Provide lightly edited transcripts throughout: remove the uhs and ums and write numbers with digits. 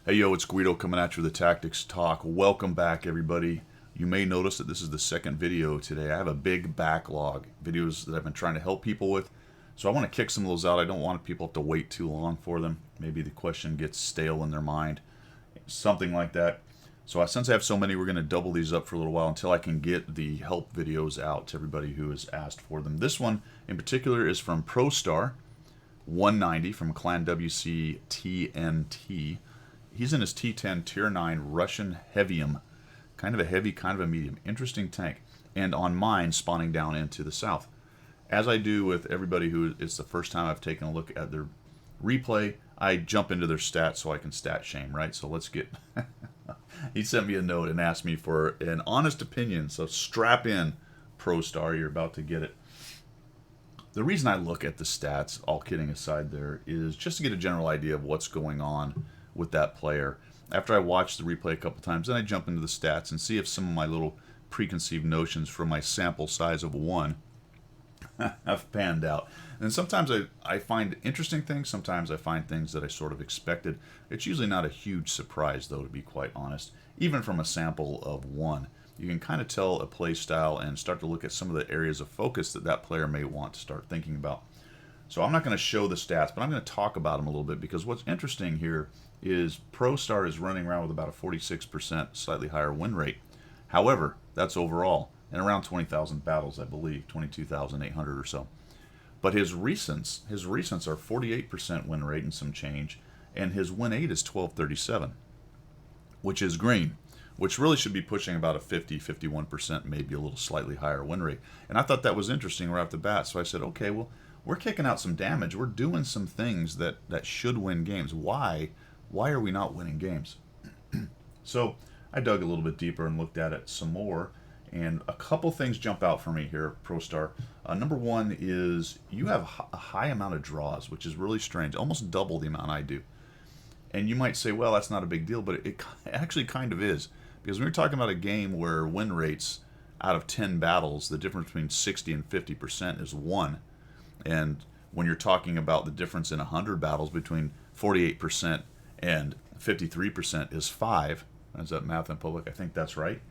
Hey yo, it's Guido coming at you with the Tactics Talk. Welcome back, everybody. You may notice that this is the second video today. I have a big backlog, videos that I've been trying to help people with. So I want to kick some of those out. I don't want people to wait too long for them. Maybe the question gets stale in their mind, something like that. So since I have so many, we're going to double these up for a little while until I can get the help videos out to everybody who has asked for them. This one in particular is from Prostar 190 from Clan WC TNT. He's in his T10 Tier 9 Russian Heavium. Kind of a heavy, kind of a medium. Interesting tank. And on mine, spawning down into the south. As I do with everybody who it's the first time I've taken a look at their replay, I jump into their stats so I can stat shame, right? So let's get... He sent me a note and asked me for an honest opinion. So strap in, Prostar. You're about to get it. The reason I look at the stats, all kidding aside there, is just to get a general idea of what's going on with that player. After I watch the replay a couple times, then I jump into the stats and see if some of my little preconceived notions from my sample size of 1 have panned out. And sometimes I find interesting things, sometimes I find things that I sort of expected. It's usually not a huge surprise, though, to be quite honest. Even from a sample of 1, you can kind of tell a play style and start to look at some of the areas of focus that that player may want to start thinking about. So I'm not going to show the stats, but I'm going to talk about them a little bit, because what's interesting here is Prostar is running around with about a 46% slightly higher win rate. However, that's overall, and around 20,000 battles, I believe, 22,800 or so. But his recents are 48% win rate and some change, and his win 8 is 1237, which is green, which really should be pushing about a 50, 51%, maybe a little slightly higher win rate. And I thought that was interesting right off the bat, so I said, okay, well, we're kicking out some damage. We're doing some things that should win games. Why are we not winning games? So I dug a little bit deeper and looked at it some more, and a couple things jump out for me here, Prostar. Number one is you have a high amount of draws, which is really strange, almost double the amount I do. And you might say, well, that's not a big deal, but it actually kind of is. Because when you're talking about a game where win rates out of 10 battles, the difference between 60 and 50% is 1. And when you're talking about the difference in 100 battles between 48% and 53% is 5. Is that math in public? I think that's right.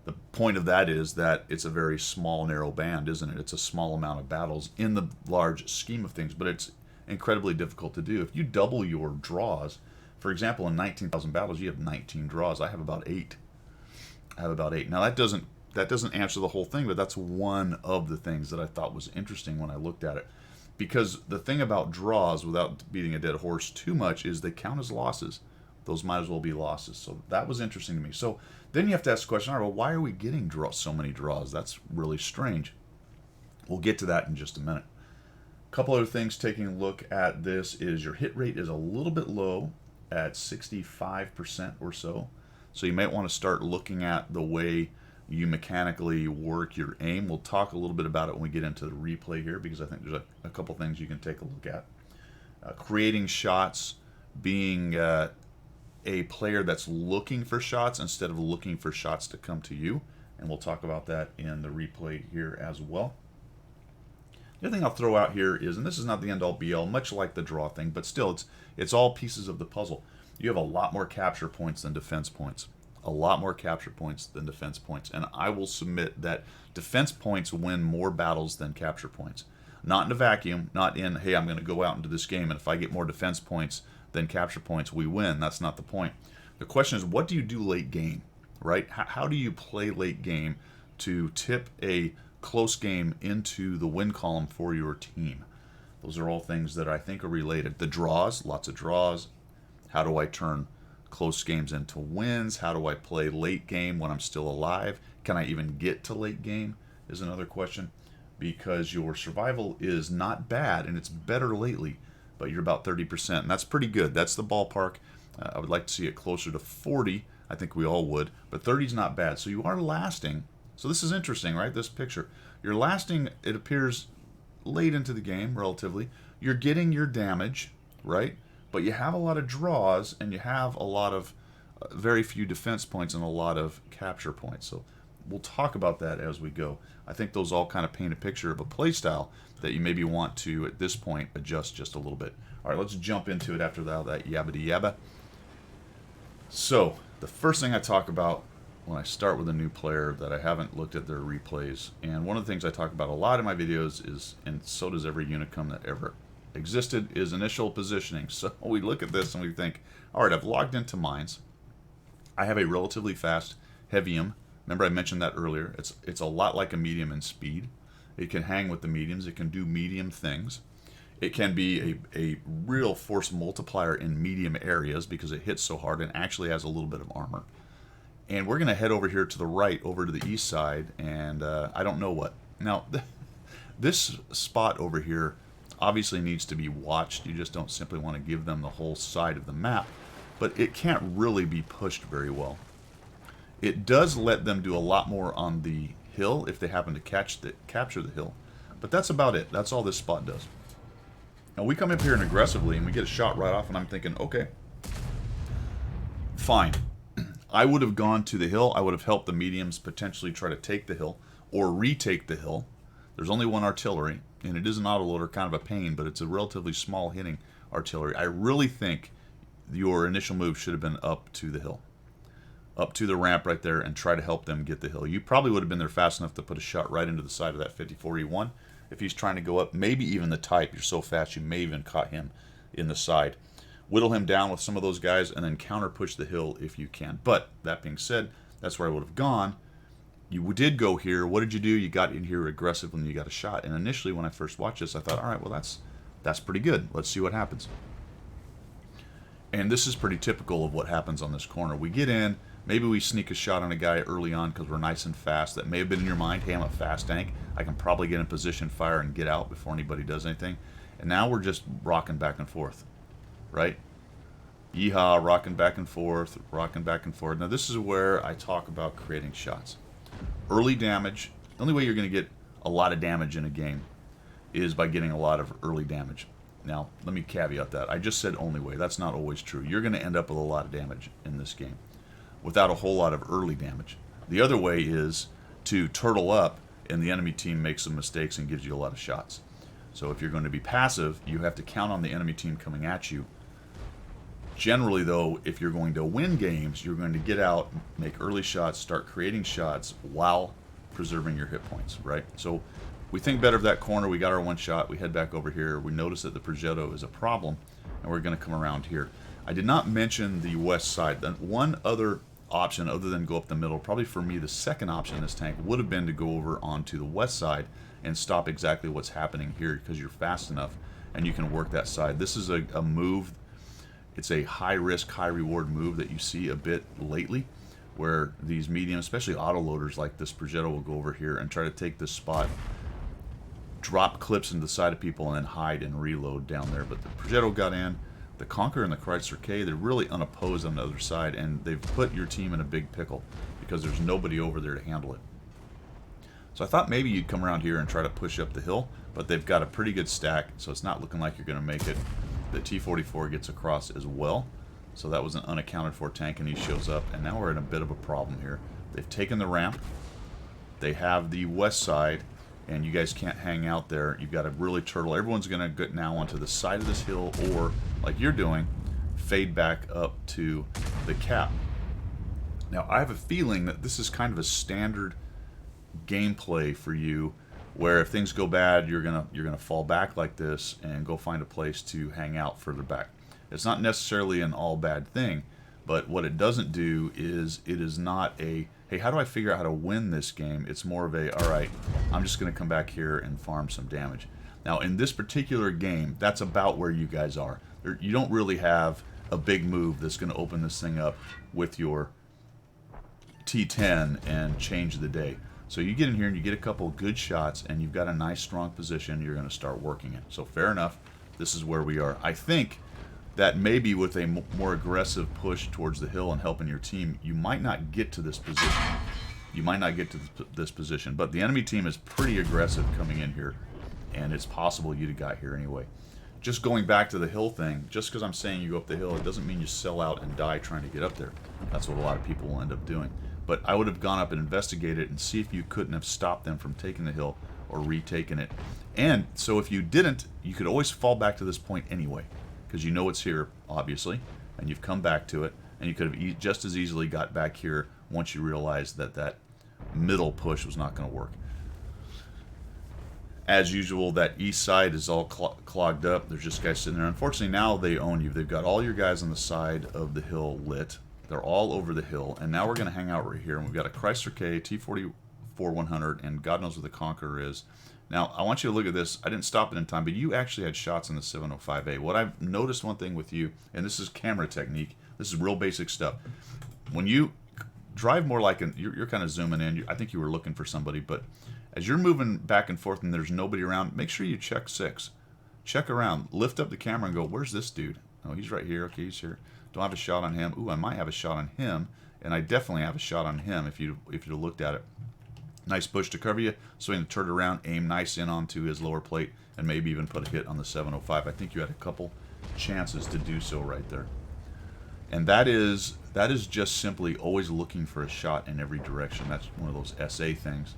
The point of that is that it's a very small, narrow band, isn't it? It's a small amount of battles in the large scheme of things, but it's incredibly difficult to do. If you double your draws, for example, in 19,000 battles, you have 19 draws. I have about 8. Now that doesn't answer the whole thing, but that's one of the things that I thought was interesting when I looked at it. Because the thing about draws, without beating a dead horse too much, is they count as losses. Those might as well be losses. So that was interesting to me. So then you have to ask the question, all right, well, why are we getting so many draws? That's really strange. We'll get to that in just a minute. A couple other things taking a look at this is your hit rate is a little bit low at 65% or so. So you might want to start looking at the way you mechanically work your aim. We'll talk a little bit about it when we get into the replay here, because I think there's a couple things you can take a look at. Creating shots, being a player that's looking for shots instead of looking for shots to come to you, and we'll talk about that in the replay here as well. The other thing I'll throw out here is, and this is not the end-all be-all, much like the draw thing, but still it's all pieces of the puzzle. You have a lot more capture points than defense points. A lot more capture points than defense points. And I will submit that defense points win more battles than capture points. Not in a vacuum, not in, hey, I'm going to go out into this game, and if I get more defense points than capture points, we win. That's not the point. The question is, what do you do late game, right? How do you play late game to tip a close game into the win column for your team? Those are all things that I think are related. The draws, lots of draws. How do I turn close games into wins? How do I play late game when I'm still alive? Can I even get to late game is another question, because your survival is not bad, and it's better lately, but you're about 30%, and that's pretty good. That's the ballpark. I would like to see it closer to 40. I think we all would, but 30 is not bad. So you are lasting. So this is interesting, right? This picture. You're lasting, it appears, late into the game, relatively. You're getting your damage, right? But you have a lot of draws, and you have a lot of very few defense points and a lot of capture points. So we'll talk about that as we go. I think those all kind of paint a picture of a play style that you maybe want to, at this point, adjust just a little bit. All right, let's jump into it after that yabba-de-yabba. So, the first thing I talk about when I start with a new player that I haven't looked at their replays, and one of the things I talk about a lot in my videos is, and so does every Unicum that ever existed, is initial positioning. So we look at this and we think, all right, I've logged into mines. I have a relatively fast heavium. Remember I mentioned that earlier. It's a lot like a medium in speed. It can hang with the mediums. It can do medium things. It can be a real force multiplier in medium areas because it hits so hard and actually has a little bit of armor. And we're going to head over here to the right, over to the east side, and I don't know what. Now, this spot over here obviously needs to be watched. You just don't simply want to give them the whole side of the map, but it can't really be pushed very well. It does let them do a lot more on the hill if they happen to capture the hill, but that's about it. That's all this spot does. Now we come up here and aggressively, and we get a shot right off, and I'm thinking, okay, fine. I would have gone to the hill. I would have helped the mediums potentially try to take the hill or retake the hill. There's only one artillery, and it is an autoloader, kind of a pain, but it's a relatively small hitting artillery. I really think your initial move should have been up to the hill, up to the ramp right there, and try to help them get the hill. You probably would have been there fast enough to put a shot right into the side of that 54E1 if he's trying to go up. Maybe even the type. You're so fast you may even caught him in the side. Whittle him down with some of those guys and then counter push the hill if you can. But that being said, that's where I would have gone. You did go here. What did you do? You got in here aggressive when you got a shot. And initially when I first watched this, I thought, all right, well, that's pretty good. Let's see what happens. And this is pretty typical of what happens on this corner. We get in. Maybe we sneak a shot on a guy early on because we're nice and fast. That may have been in your mind, hey, I'm a fast tank. I can probably get in position, fire, and get out before anybody does anything. And now we're just rocking back and forth, right? Yeehaw, rocking back and forth, rocking back and forth. Now this is where I talk about creating shots. Early damage, the only way you're going to get a lot of damage in a game is by getting a lot of early damage. Now, let me caveat that. I just said only way. That's not always true. You're going to end up with a lot of damage in this game without a whole lot of early damage. The other way is to turtle up and the enemy team makes some mistakes and gives you a lot of shots. So if you're going to be passive, you have to count on the enemy team coming at you. Generally, though, if you're going to win games, you're going to get out, make early shots, start creating shots while preserving your hit points, right? So we think better of that corner. We got our one shot. We head back over here. We notice that the Progetto is a problem, and we're going to come around here. I did not mention the west side. Then one other option other than go up the middle, probably for me the second option in this tank would have been to go over onto the west side and stop exactly what's happening here because you're fast enough and you can work that side. This is a move. It's a high risk, high reward move that you see a bit lately where these medium, especially autoloaders like this Progetto, will go over here and try to take this spot, drop clips into the side of people, and then hide and reload down there. But the Progetto got in. The Conqueror and the Chrysler K, they're really unopposed on the other side, and they've put your team in a big pickle because there's nobody over there to handle it. So I thought maybe you'd come around here and try to push up the hill, but they've got a pretty good stack, so it's not looking like you're going to make it. The T-44 gets across as well, so that was an unaccounted for tank, and he shows up, and now we're in a bit of a problem here. They've taken the ramp. They have the west side, and you guys can't hang out there. You've got to really turtle. Everyone's going to get now onto the side of this hill, or, like you're doing, fade back up to the cap. Now, I have a feeling that this is kind of a standard gameplay for you, where if things go bad, you're gonna fall back like this and go find a place to hang out further back. It's not necessarily an all bad thing, but what it doesn't do is it is not a, hey, how do I figure out how to win this game? It's more of a, all right, I'm just going to come back here and farm some damage. Now, in this particular game, that's about where you guys are. You don't really have a big move that's going to open this thing up with your T10 and change the day. So you get in here and you get a couple of good shots, and you've got a nice, strong position. You're going to start working it. So fair enough. This is where we are. I think that maybe with a more aggressive push towards the hill and helping your team, you might not get to this position. You might not get to this position. But the enemy team is pretty aggressive coming in here, and it's possible you'd have got here anyway. Just going back to the hill thing, just because I'm saying you go up the hill, it doesn't mean you sell out and die trying to get up there. That's what a lot of people will end up doing. But I would have gone up and investigated and see if you couldn't have stopped them from taking the hill or retaking it. And so if you didn't, you could always fall back to this point anyway, because you know it's here, obviously, and you've come back to it. and you could have just as easily got back here once you realized that that middle push was not going to work. As usual, that east side is all clogged up. There's just guys sitting there. Unfortunately, now they own you. They've got all your guys on the side of the hill lit. They're all over the hill. And now we're going to hang out right here. And we've got a Chrysler K, T-44-100, and God knows where the Conqueror is. Now, I want you to look at this. I didn't stop it in time, but you actually had shots in the 705A. What I've noticed one thing with you, and this is camera technique. This is real basic stuff. When you drive more like you're kind of zooming in. I think you were looking for somebody, but as you're moving back and forth and there's nobody around, make sure you check 6. Check around. Lift up the camera and go, where's this dude? Oh, he's right here. Okay, he's here. Don't have a shot on him. Ooh, I might have a shot on him, and I definitely have a shot on him if you looked at it. Nice push to cover you. Swing the turret around, aim nice in onto his lower plate, and maybe even put a hit on the 705. I think you had a couple chances to do so right there. And that is just simply always looking for a shot in every direction. That's one of those SA things.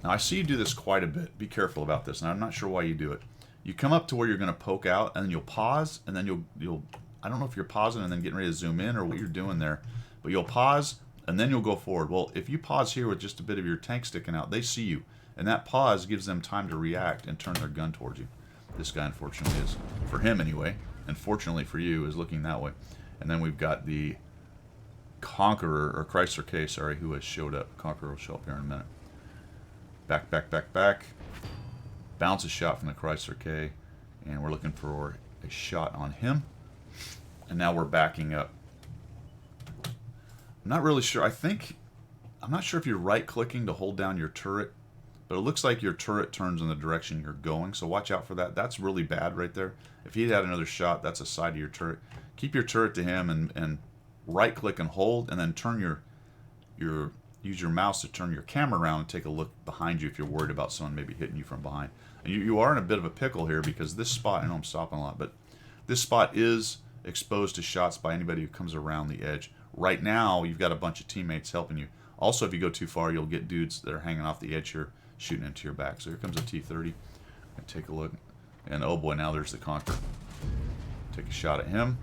Now, I see you do this quite a bit. Be careful about this, and I'm not sure why you do it. You come up to where you're going to poke out, and then you'll pause, and then you'll I don't know if you're pausing and then getting ready to zoom in or what you're doing there, but you'll pause, and then you'll go forward. Well, if you pause here with just a bit of your tank sticking out, they see you, and that pause gives them time to react and turn their gun towards you. This guy, unfortunately, is, for him anyway, and fortunately for you, is looking that way. And then we've got the Conqueror, or Chrysler K, sorry, who has showed up. Conqueror will show up here in a minute. Back, back, back, back. Bounce a shot from the Chrysler K, and we're looking for a shot on him. And now we're backing up. I'm not really sure. I'm not sure if you're right-clicking to hold down your turret, but it looks like your turret turns in the direction you're going, so watch out for that. That's really bad right there. If he had another shot, that's a side of your turret. Keep your turret to him and right-click and hold, and then turn use your mouse to turn your camera around and take a look behind you if you're worried about someone maybe hitting you from behind. And you are in a bit of a pickle here because this spot, I know I'm stopping a lot, but this spot is exposed to shots by anybody who comes around the edge. Right now, you've got a bunch of teammates helping you. Also, if you go too far, you'll get dudes that are hanging off the edge here shooting into your back. So here comes a T-30. Take a look. And oh boy, now there's the Conqueror. Take a shot at him.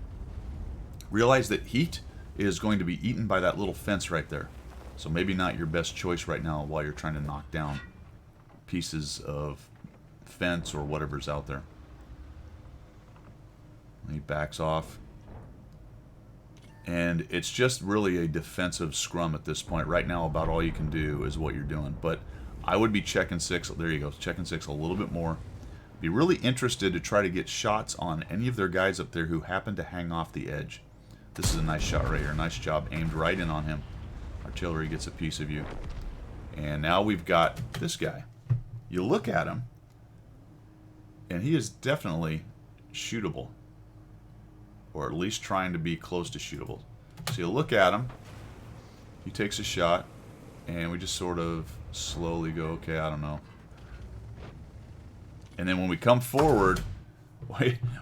Realize that heat is going to be eaten by that little fence right there. So maybe not your best choice right now while you're trying to knock down pieces of fence or whatever's out there. He backs off. And it's just really a defensive scrum at this point. Right now, about all you can do is what you're doing. But I would be checking 6. There you go. Checking 6 a little bit more. Be really interested to try to get shots on any of their guys up there who happen to hang off the edge. This is a nice shot right here. Nice job aimed right in on him. Artillery gets a piece of you. And now we've got this guy. You look at him, and he is definitely shootable. Or at least trying to be close to shootable. So you look at him, he takes a shot, and we just sort of slowly go, okay, I don't know. And then when we come forward,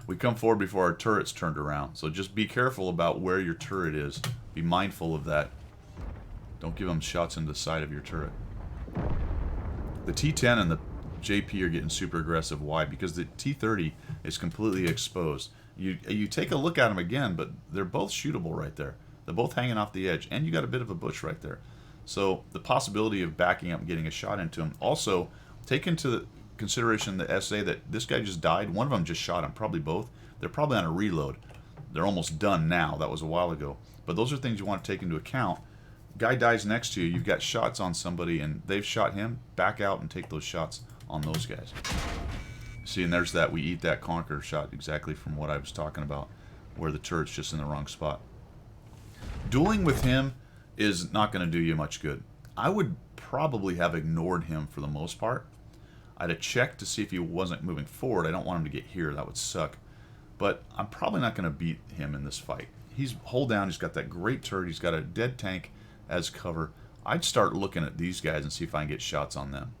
we come forward before our turret's turned around. So just be careful about where your turret is. Be mindful of that. Don't give them shots in the side of your turret. The T-10 and the JP are getting super aggressive. Why? Because the T-30 is completely exposed. You take a look at them again, but they're both shootable right there. They're both hanging off the edge, and you got a bit of a bush right there. So the possibility of backing up and getting a shot into him. Also, take into consideration the SA that this guy just died. One of them just shot him, probably both. They're probably on a reload. They're almost done now. That was a while ago. But those are things you want to take into account. Guy dies next to you. You've got shots on somebody, and they've shot him. Back out and take those shots on those guys. See, and there's that. We eat that Conqueror shot exactly from what I was talking about, where the turret's just in the wrong spot. Dueling with him is not going to do you much good. I would probably have ignored him for the most part. I'd have checked to see if he wasn't moving forward. I don't want him to get here. That would suck. But I'm probably not going to beat him in this fight. He's hold down. He's got that great turret. He's got a dead tank as cover. I'd start looking at these guys and see if I can get shots on them.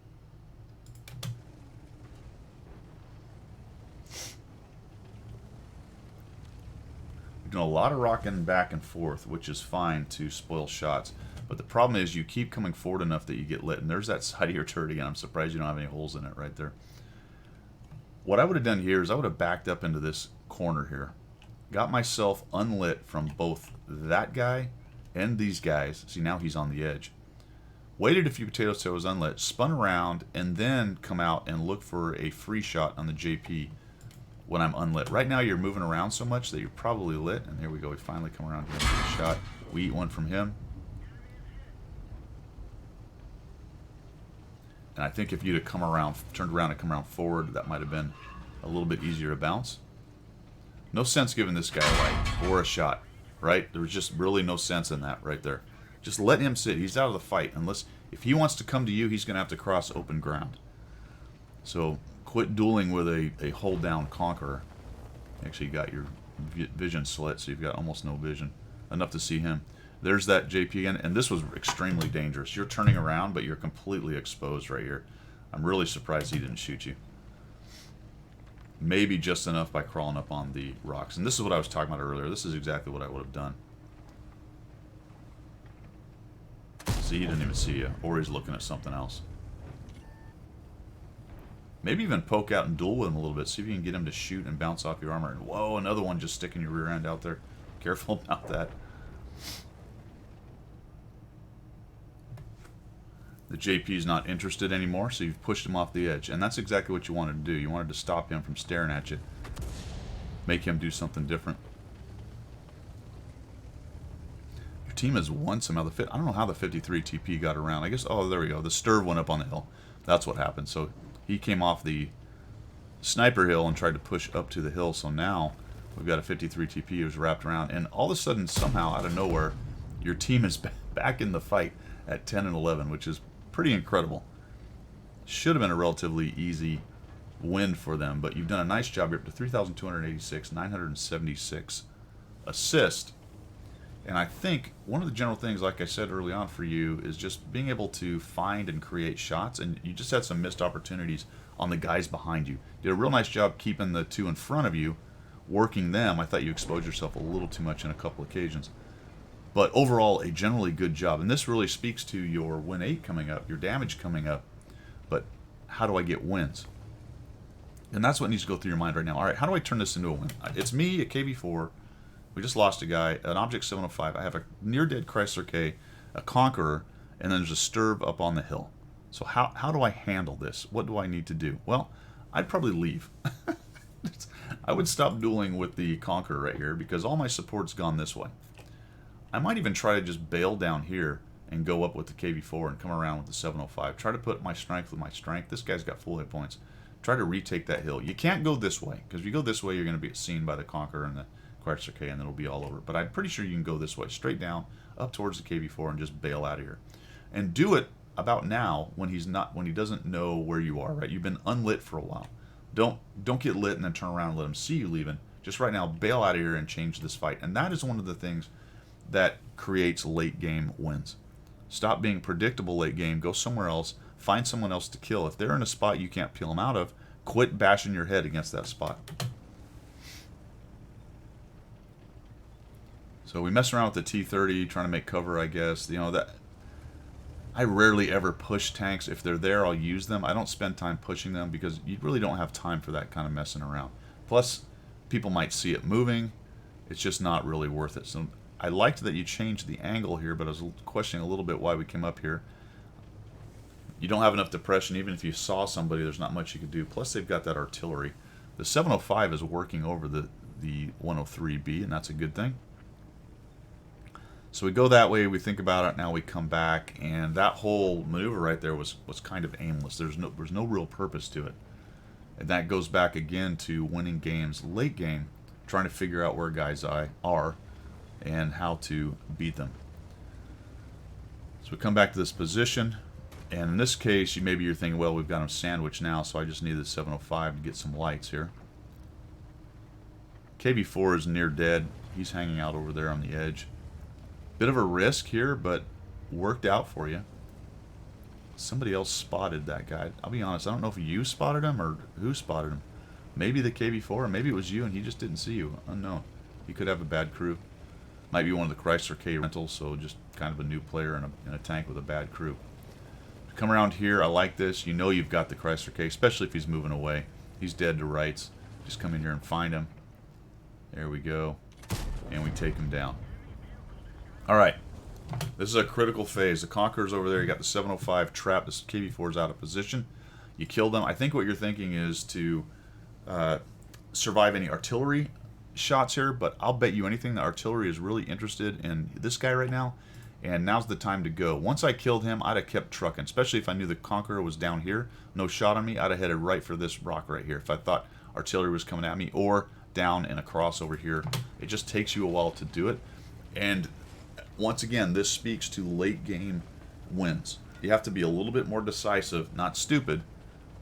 Doing a lot of rocking back and forth, which is fine to spoil shots. But the problem is you keep coming forward enough that you get lit. And there's that side of your turret again. I'm surprised you don't have any holes in it right there. What I would have done here is I would have backed up into this corner here. got myself unlit from both that guy and these guys. See, now he's on the edge. Waited a few potatoes till it was unlit, spun around, and then come out and look for a free shot on the JP when I'm unlit. Right now you're moving around so much that you're probably lit, and here we go. We finally come around here for a shot. We eat one from him. And I think if you'd have come around, turned around and come around forward, that might have been a little bit easier to bounce. No sense giving this guy a light or a shot, right? There was just really no sense in that right there. Just let him sit. He's out of the fight. Unless, if he wants to come to you, he's going to have to cross open ground. So quit dueling with a hold down conqueror. Actually, you got your vision slit, so you've got almost no vision. Enough to see him. There's that JP again, and this was extremely dangerous. You're turning around, but you're completely exposed right here. I'm really surprised he didn't shoot you. Maybe just enough by crawling up on the rocks. And this is what I was talking about earlier. This is exactly what I would have done. See, he didn't even see you, or he's looking at something else. Maybe even poke out and duel with him a little bit. See if you can get him to shoot and bounce off your armor. And whoa, another one just sticking your rear end out there. Careful about that. The JP's not interested anymore, so you've pushed him off the edge. And that's exactly what you wanted to do. You wanted to stop him from staring at you. Make him do something different. Your team has won somehow. I don't know how the 53 TP got around. I guess, oh, there we go. The Sturv went up on the hill. That's what happened. So he came off the sniper hill and tried to push up to the hill. So now we've got a 53 TP who's wrapped around. And all of a sudden, somehow, out of nowhere, your team is back in the fight at 10 and 11, which is pretty incredible. Should have been a relatively easy win for them, but you've done a nice job. You're up to 3,286, 976 assist. And I think one of the general things, like I said early on for you, is just being able to find and create shots. And you just had some missed opportunities on the guys behind you. Did a real nice job keeping the two in front of you, working them. I thought you exposed yourself a little too much on a couple occasions. But overall, a generally good job. And this really speaks to your win 8 coming up, your damage coming up. But how do I get wins? And that's what needs to go through your mind right now. All right, how do I turn this into a win? It's me, a KV4. We just lost a guy, an Object 705. I have a near-dead Chrysler K, a Conqueror, and then there's a Sturv up on the hill. So how do I handle this? What do I need to do? Well, I'd probably leave. I would stop dueling with the Conqueror right here because all my support's gone this way. I might even try to just bail down here and go up with the KV4 and come around with the 705. Try to put my strength with my strength. This guy's got full hit points. Try to retake that hill. You can't go this way, because if you go this way, you're going to be seen by the Conqueror and the Chrysler K, and then it'll be all over. But I'm pretty sure you can go this way, straight down, up towards the KV4, and just bail out of here. And do it about now when he doesn't know where you are, right? You've been unlit for a while. Don't get lit and then turn around and let him see you leaving. Just right now, bail out of here and change this fight. And that is one of the things that creates late game wins. Stop being predictable late game. Go somewhere else. Find someone else to kill. If they're in a spot you can't peel them out of, quit bashing your head against that spot. So we mess around with the T-30, trying to make cover, I guess. You know, that I rarely ever push tanks. If they're there, I'll use them. I don't spend time pushing them because you really don't have time for that kind of messing around. Plus, people might see it moving. It's just not really worth it. So I liked that you changed the angle here, but I was questioning a little bit why we came up here. You don't have enough depression. Even if you saw somebody, there's not much you could do. Plus, they've got that artillery. The 705 is working over the 103B, and that's a good thing. So we go that way, we think about it, now we come back, and that whole maneuver right there was kind of aimless. There's no real purpose to it. And that goes back again to winning games late game, trying to figure out where guys are and how to beat them. So we come back to this position, and in this case, maybe you're thinking, well, we've got him sandwiched now, so I just need the 705 to get some lights here. KV4 is near dead. He's hanging out over there on the edge. Bit of a risk here, but worked out for you. Somebody else spotted that guy. I'll be honest, I don't know if you spotted him or who spotted him. Maybe the KV4, or maybe it was you and he just didn't see you. Unknown. He could have a bad crew. Might be one of the Chrysler K rentals, so just kind of a new player in a tank with a bad crew. Come around here, I like this. You know you've got the Chrysler K, especially if he's moving away. He's dead to rights. Just come in here and find him. There we go. and we take him down. All right. This is a critical phase. The Conqueror's over there. You got the 705 trap. This KB4 is out of position. You kill them. I think what you're thinking is to survive any artillery shots here, but I'll bet you anything the artillery is really interested in this guy right now, and now's the time to go. Once I killed him, I'd have kept trucking, especially if I knew the Conqueror was down here, no shot on me. I'd have headed right for this rock right here if I thought artillery was coming at me, or down and across over here. It just takes you a while to do it, and once again, this speaks to late game wins. You have to be a little bit more decisive, not stupid,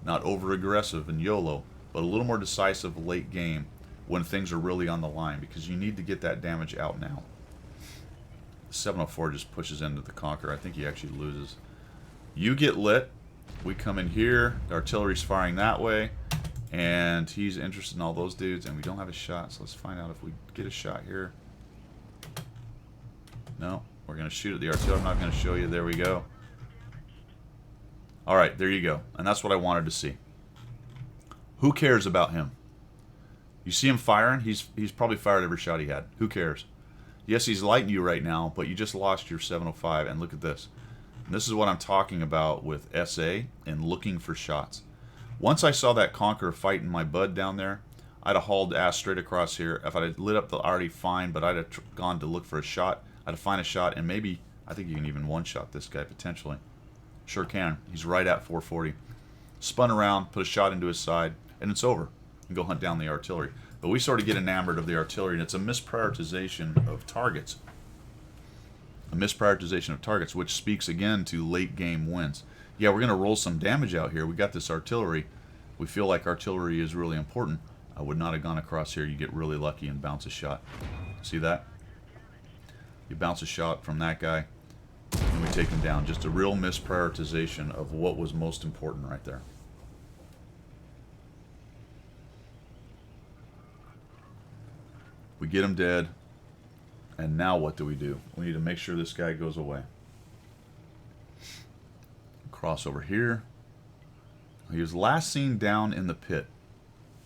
not over aggressive and YOLO, but a little more decisive late game when things are really on the line, because you need to get that damage out now. The 704 just pushes into the Conqueror. I think he actually loses. You get lit. We come in here. The artillery's firing that way, and he's interested in all those dudes, and we don't have a shot, so let's find out if we get a shot here. No, we're going to shoot at the artillery. I'm not going to show you. There we go. All right, there you go. And that's what I wanted to see. Who cares about him? You see him firing? He's probably fired every shot he had. Who cares? Yes, he's lighting you right now, but you just lost your 705. And look at this. And this is what I'm talking about with SA and looking for shots. Once I saw that Conqueror fighting my bud down there, I'd have hauled ass straight across here. If I'd have lit up the already fine, but I'd have gone to look for a shot. I'd have find a shot, and maybe, I think you can even one-shot this guy potentially. Sure can. He's right at 440. Spun around, put a shot into his side, and it's over. And go hunt down the artillery. But we sort of get enamored of the artillery, and it's a misprioritization of targets. A misprioritization of targets, which speaks again to late game wins. Yeah, we're going to roll some damage out here. We got this artillery. We feel like artillery is really important. I would not have gone across here. You get really lucky and bounce a shot. See that? You bounce a shot from that guy, and we take him down. Just a real misprioritization of what was most important right there. We get him dead, and now what do? We need to make sure this guy goes away. Cross over here. He was last seen down in the pit.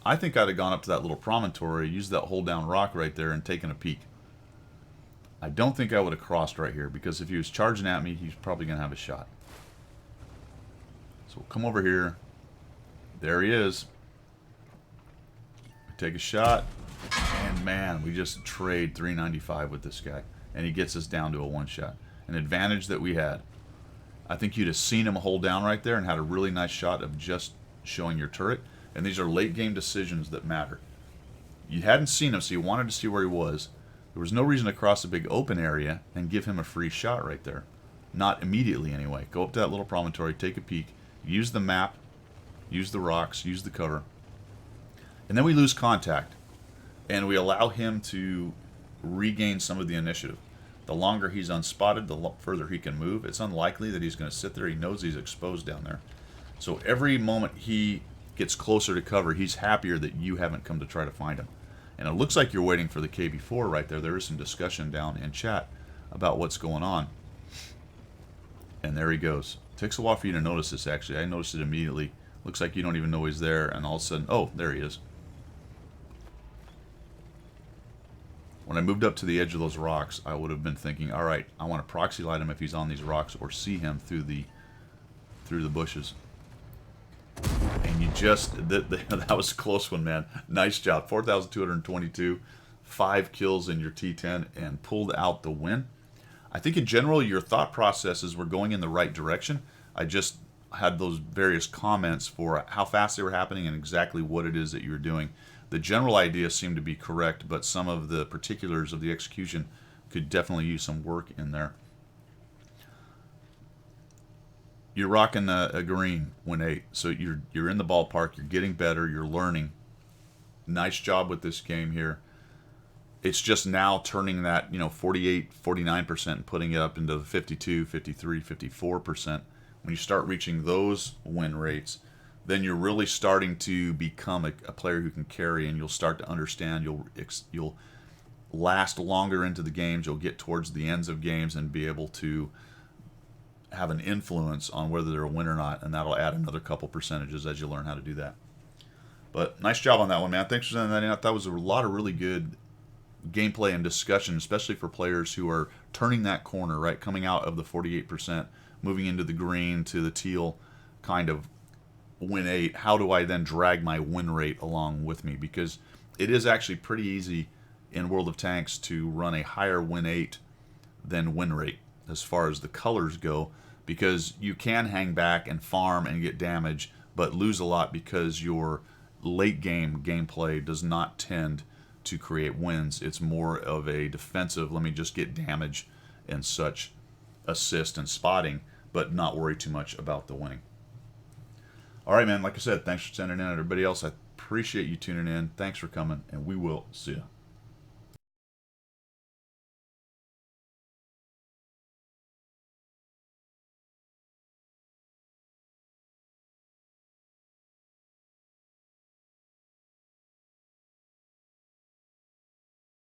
I think I'd have gone up to that little promontory, used that hold down rock right there, and taken a peek. I don't think I would have crossed right here, because if he was charging at me, he's probably going to have a shot. So we'll come over here. There he is. We take a shot, and man, we just trade 395 with this guy, and he gets us down to a one-shot. An advantage that we had. I think you'd have seen him hold down right there and had a really nice shot of just showing your turret, and these are late-game decisions that matter. You hadn't seen him, so you wanted to see where he was. There was no reason to cross a big open area and give him a free shot right there. Not immediately, anyway. Go up to that little promontory, take a peek, use the map, use the rocks, use the cover. And then we lose contact, and we allow him to regain some of the initiative. The longer he's unspotted, the further he can move. It's unlikely that he's going to sit there. He knows he's exposed down there. So every moment he gets closer to cover, he's happier that you haven't come to try to find him. And it looks like you're waiting for the KB4 right there. There is some discussion down in chat about what's going on. And there he goes. Takes a while for you to notice this, actually. I noticed it immediately. Looks like you don't even know he's there, and all of a sudden, oh, there he is. When I moved up to the edge of those rocks, I would have been thinking, all right, I want to proxy light him if he's on these rocks, or see him through the bushes. And you just, that was a close one, man. Nice job. 4,222, 5 kills in your T10, and pulled out the win. I think in general, your thought processes were going in the right direction. I just had those various comments for how fast they were happening and exactly what it is that you were doing. The general idea seemed to be correct, but some of the particulars of the execution could definitely use some work in there. You're rocking a green when 8, so you're in the ballpark, you're getting better, you're learning. Nice job with this game here. It's just now turning that 48, 49% and putting it up into the 52, 53, 54%. When you start reaching those win rates, then you're really starting to become a player who can carry, and you'll start to understand. You'll last longer into the games. You'll get towards the ends of games and be able to have an influence on whether they're a win or not, and that'll add another couple percentages as you learn how to do that. But nice job on that one, man. Thanks for sending that in. That was a lot of really good gameplay and discussion, especially for players who are turning that corner, right, coming out of the 48%, moving into the green to the teal kind of win 8. How do I then drag my win rate along with me? Because it is actually pretty easy in World of Tanks to run a higher win 8 than win rate as far as the colors go, because you can hang back and farm and get damage but lose a lot because your late game gameplay does not tend to create wins. It's more of a defensive, let me just get damage and such, assist and spotting, but not worry too much about the winning. All right, man, like I said, thanks for sending in. Everybody else, I appreciate you tuning in. Thanks for coming, and we will see you.